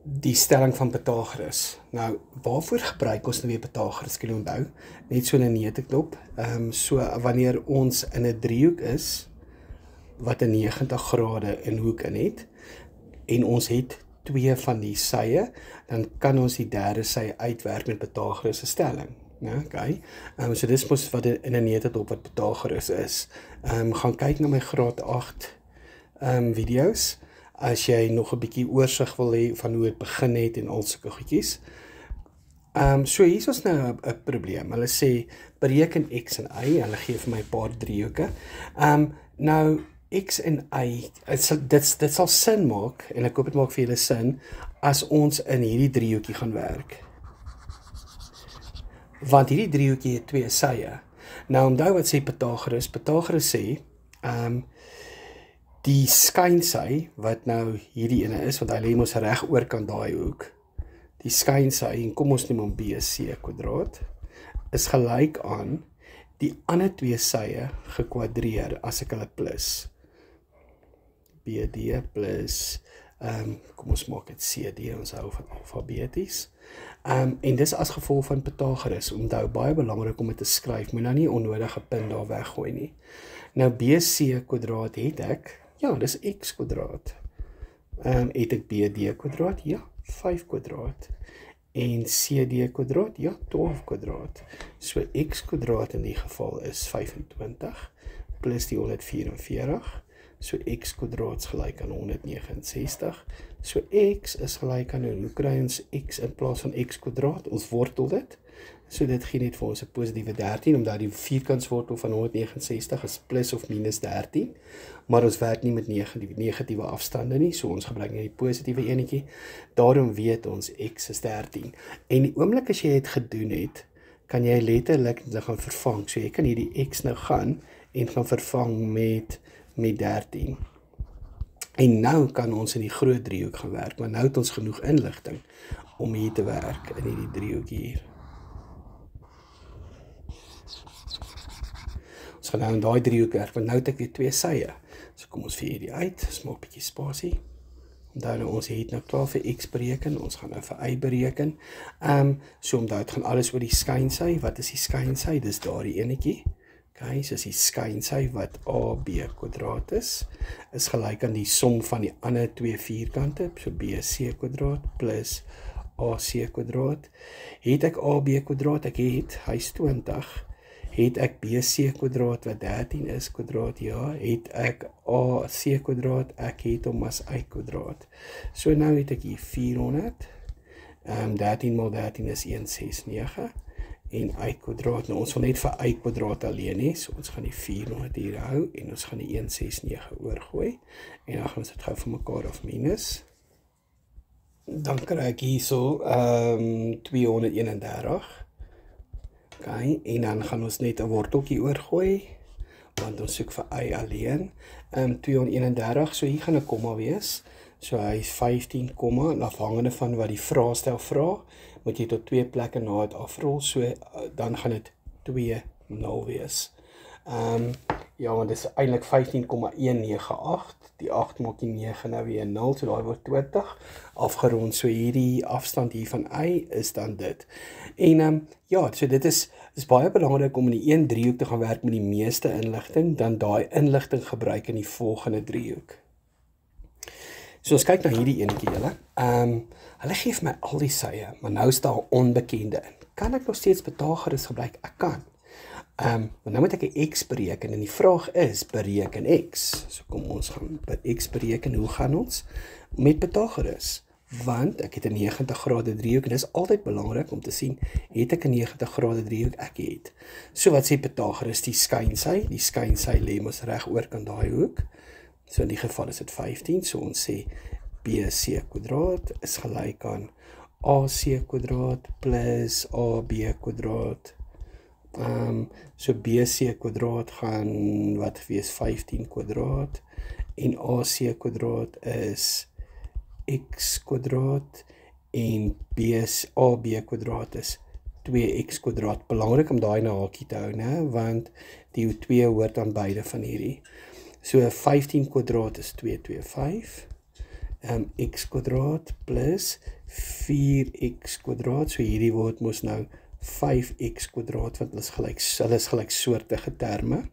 die stelling van Pythagoras. Nou, waarvoor gebruik ons nou weer Pythagoras? Kan jy onthou? Net so 'n neteklop. So wanneer ons in 'n driehoek is wat 'n 90 grade in hoek in het en ons het twee van die sye, dan kan ons die derde sy uitwerk met Pythagoras se stelling. Ja, okay. So dis mos wat in 'n neteklop wat Pythagoras is. Gaan kyk na my graad 8 video's as jy nog 'n bietjie oorsig wil hê van hoe dit begin het en al sulke goedjies. So hier is nou 'n probleem. Hulle sê bereken x en y. Hulle gee vir my 'n paar driehoeke. Nou x en y, dit sal sin maak, en ek hoop dit maak vir julle sin, as ons in hierdie driehoekie gaan werk. Want hierdie driehoekie het twee sye. Nou onthou wat sê Pythagoras. Pythagoras sê, die skynsy, wat nou hierdie ene is, want hy lê mos reg oorkant daai hoek, die skynsy, en kom ons neem hom BC kwadraat, is gelyk aan die ander twee sye gekwadreer as ek hulle plus. BD plus, kom ons maak dit CD, ons hou van alfabeties. En dis as gevolg van Pythagoras, onthou, baie belangrik om dit te skryf, moet nou nie onnodige punt daar weggooi nie. Nou BC kwadraat het ek, ja, dis x kwadraat. Het ek BD kwadraat? Ja, 5 kwadraat. En CD kwadraat? Ja, 12 kwadraat. So x kwadraat in die geval is 25, plus die 144. So x kwadraat is gelyk aan 169. So x is gelyk aan, hoe kry ons x in plaas van x kwadraat? Ons wortel dit. So dit gee net vir ons 'n positiewe 13, omdat die vierkantswortel van 169 is plus of minus 13. Maar ons werk nie met negatiewe afstande nie, so ons gebruik net die positiewe enetjie. Daarom weet ons x is 13. En die oomblik as jy dit gedoen het, kan jy letterlik gaan vervang. So jy kan hierdie x nou gaan en gaan vervang met 13. En nou kan ons in die groot driehoek gaan werk, maar nou het ons genoeg inligting om hier te werk in hierdie driehoek hier. Ons gaan nou in daai driehoek werk, want nou het ek weer twee sye. So kom ons vir hierdie uit, ons maak 'n bietjie spasie. Onthou nou, ons het nou klaar vir x bereken, ons gaan nou vir y bereken. So onthou, dit gaan alles oor die skynsy. Wat is die skynsy? Dis daardie enetjie. Okay, so die skynsy wat AB kwadraat is gelyk aan die som van die ander twee vierkante, so BC kwadraat plus AC kwadraat. Het ek AB kwadraat, hy's 20, het ek BC kwadraat wat 13 is kwadraat, ja, het ek AC kwadraat, ek het hom as y kwadraat. So nou het ek hier 400, 13 mal 13 is 169, en y kwadraat, nou ons wil net vir y kwadraat alleen hê, so ons gaan die 400 hier hou, en ons gaan die 169 oorgooi, en dan gaan ons dit gou vir mekaar af minus, dan kry ek hierso 231, okay, en dan gaan ons net 'n worteltjie oorgooi, want ons soek vir y alleen, 231, so hier gaan 'n komma wees, so hy is 15, en afhangende van wat die vraagstel vra, moet jy tot twee plekke na het afrol, so dan gaan dit 2,0 wees. Ja, want dit is eintlik 15,198, die 8 maak die 9 nou weer 0, so daai word 20, afgerond, so hierdie afstand hier van y is dan dit. En ja, so dit is baie belangrik om in die een driehoek te gaan werk met die meeste inligting, dan daai inligting gebruik in die volgende driehoek. So ons kyk na hierdie enetjie julle. Hulle gee vir my al die sye, maar nou is daar onbekende in. Kan ek nog steeds Pythagoras gebruik? Ek kan. Maar nou moet ek 'n x bereken, en die vraag is, bereken x. So kom ons gaan x bereken, hoe gaan ons? Met Pythagoras. Want ek het 'n 90 grade driehoek, en dit is altyd belangrik om te sien, het ek 'n 90 grade driehoek? Ek het. So wat sê Pythagoras? Die skynsy lê mos reg oorkant daai hoek. So in die geval is dit 15, so ons sê BC kwadraat is gelyk aan AC kwadraat plus AB kwadraat. So BC kwadraat gaan wat wees 15 kwadraat, en AC kwadraat is x kwadraat, en AB kwadraat is 2x kwadraat. Belangrik om daai na hakie te hou, né? Want die 2 hoort aan beide van hierdie. So 15 kwadraat is 225, x kwadraat plus 4x kwadraat, so hierdie word mos nou 5x kwadraat, want hulle is gelyksoortige terme.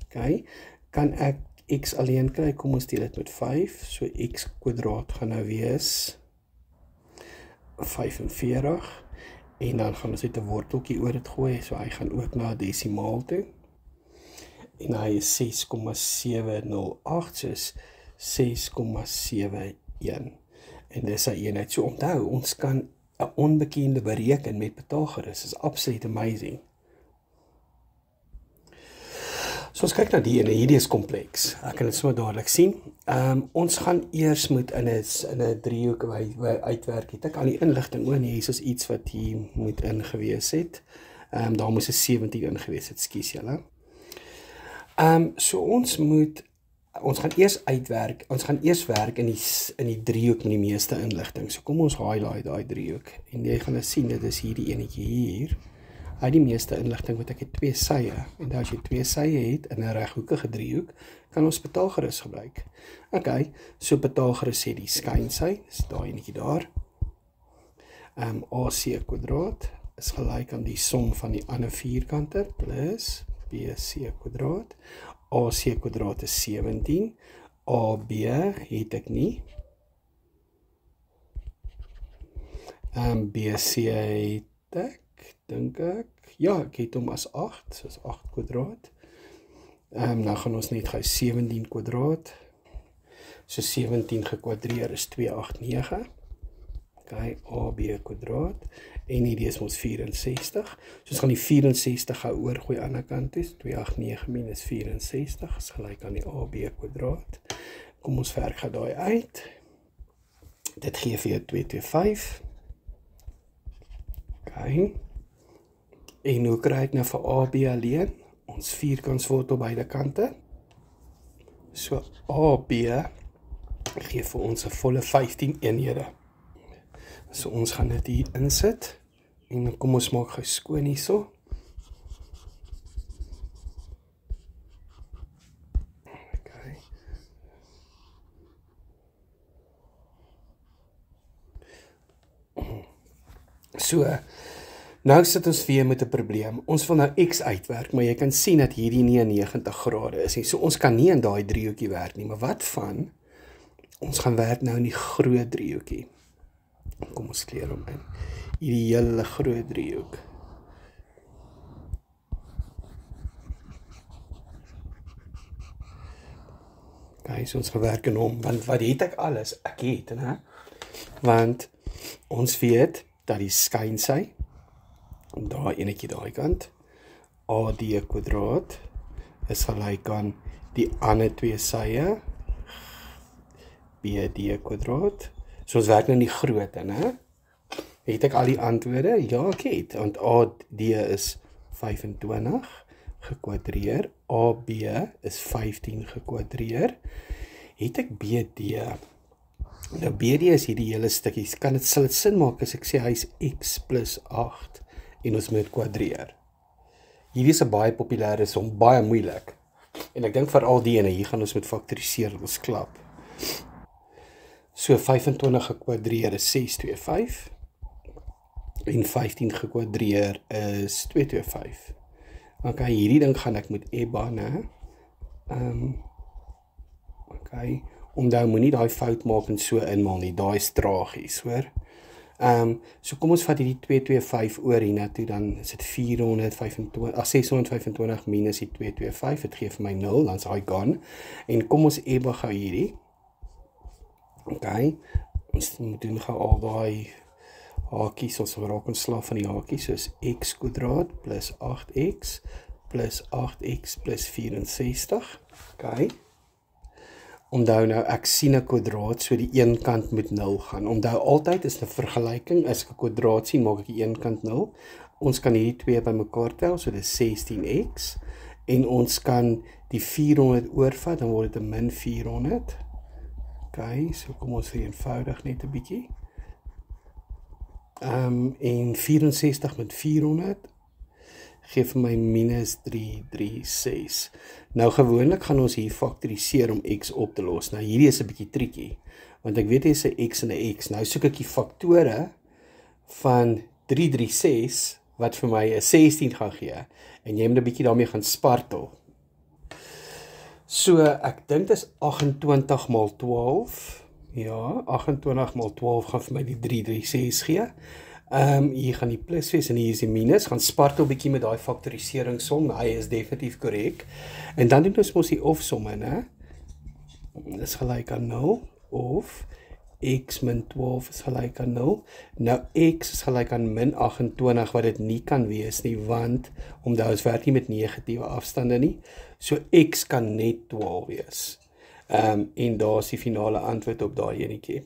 Okay. Kan ek x alleen kry, kom ons deel dit met 5, so x kwadraat gaan nou wees 45, en dan gaan ons net 'n worteltjie oor dit gooi, so hy gaan ook na 'n desimaal toe, en hy is 6,708, soos 6,71, en dis 'n eenheid. So onthou, ons kan 'n onbekende bereken met Pythagoras, is absoluut amazing. So ons kyk na die ene, hierdie is kompleks, ek kan dit so dadelik sien. Ons gaan eers moet in 'n driehoek uitwerk, het ek al die inligting oor, nee, is iets wat hier moet ingewees het, daar moes 'n 17 ingewees het, skus julle. So ons gaan eers uitwerk, ons gaan eers werk in die driehoek met die meeste inligting, so kom ons highlight daai driehoek, en jy gaan sien, dit is hierdie enetjie hier, hy die meeste inligting wat ek het 2 sye, en as jy 2 sye het in 'n reghoekige driehoek, kan ons Pythagoras gebruik. Okay, so Pythagoras sê die skynsy, dis daai enetjie daar, AC kwadraat is gelyk aan die som van die ander vierkante, plus BC kwadraat, AC kwadraat is 17, AB het ek nie, BC het ek, dink ek, ja, ek het hom as 8, soos 8 kwadraat, nou gaan ons net gou 17 kwadraat, so 17 gekwadreer is 289, okay, AB kwadraat, en hierdie is ons 64, so ons gaan die 64 gou oorgooi aan die kant toe, 289 minus 64 is gelyk aan die AB kwadraat, kom ons werk gou daai uit, dit gee vir jou 225, okay, en hoe kry ek nou vir AB alleen? Ons vierkantswortel beide kante. So AB gee vir ons 'n volle 15 eenhede. So ons gaan dit hier insit. En kom ons maak gou skoon hierso. Okay. So nou sit ons weer met 'n probleem. Ons wil nou x uitwerk, maar jy kan sien dat hierdie nie 90 grade is nie. So ons kan nie in daai driehoekie werk nie, maar wat van ons gaan werk nou in die groot driehoekie. Kom ons kleur hom in. Hierdie hele groot driehoek. Okay, so ons gaan werk in hom, want wat het ek alles? Ek het, né? Want ons weet dat die skynsy daai enetjie daai kant, AD kwadraat is gelyk aan die ander twee sye, BD kwadraat. So ons werk nou in die grootte, né? Het ek al die antwoorde? Ja, ek het, want AD is 25 gekwadreer, AB is 15 gekwadreer. Het ek BD? Nou BD is hierdie hele stukkies, sal dit sin maak as ek sê hy is x plus 8 en ons moet kwadreer. Hierdie is 'n baie populêre som, baie moeilik. En ek dink veral die ene, hier gaan ons met faktoriseer, dat ons klap. So 25 gekwadreer is 625 en 15 gekwadreer is 225. Okay, hierdie ding gaan ek met EBA, né? Okay, onthou moenie daai fout maak en so inmaal nie, daai is tragies, hoor. So kom ons vat hierdie 225 oor hiernatoe, dan is dit 625 minus die 225, dit gee vir my 0, dan is hy gone. En kom ons EBA gou hierdie. Okay, ons moet doen gou al daai hakies, ons raak ontslaaf van die hakies, soos x kwadraat plus 8x plus 8x plus 64. Okay. Onthou nou, ek sien 'n kwadraat, so die een kant moet 0 gaan. Onthou altyd is 'n vergelyking, as ek 'n kwadraat sien, maak ek die een kant 0. Ons kan hierdie twee bymekaar tel, so dis 16x. En ons kan die 400 oorvat, dan word dit 'n min 400. Okay, so kom ons vereenvoudig net 'n bietjie. En 64 met 400 gee vir my minus 336. Nou gewoonlik gaan ons hier faktoriseer om x op te los. Nou hierdie is 'n bietjie triekie, want ek weet hier is 'n x en 'n x. Nou soek ek die faktore van 336 wat vir my 'n 16 gaan gee, en jy moet 'n bietjie daarmee gaan spartel. So ek dink dit is 28 maal 12. Ja, 28 maal 12 gaan vir my die 336 gee. Hier gaan die plus wees en hier is die minus. Gaan spartel bietjie met daai faktoriseringssom. Hy is definitief korrek. En dan doen ons mos die of-somme, né? Dis gelyk aan 0 of x min 12 is gelyk aan 0. Nou x is gelyk aan min 28 wat dit nie kan wees nie, want omdat ons werk nie met negatiewe afstande nie. So x kan net 12 wees. En daar is die finale antwoord op daai enetjie.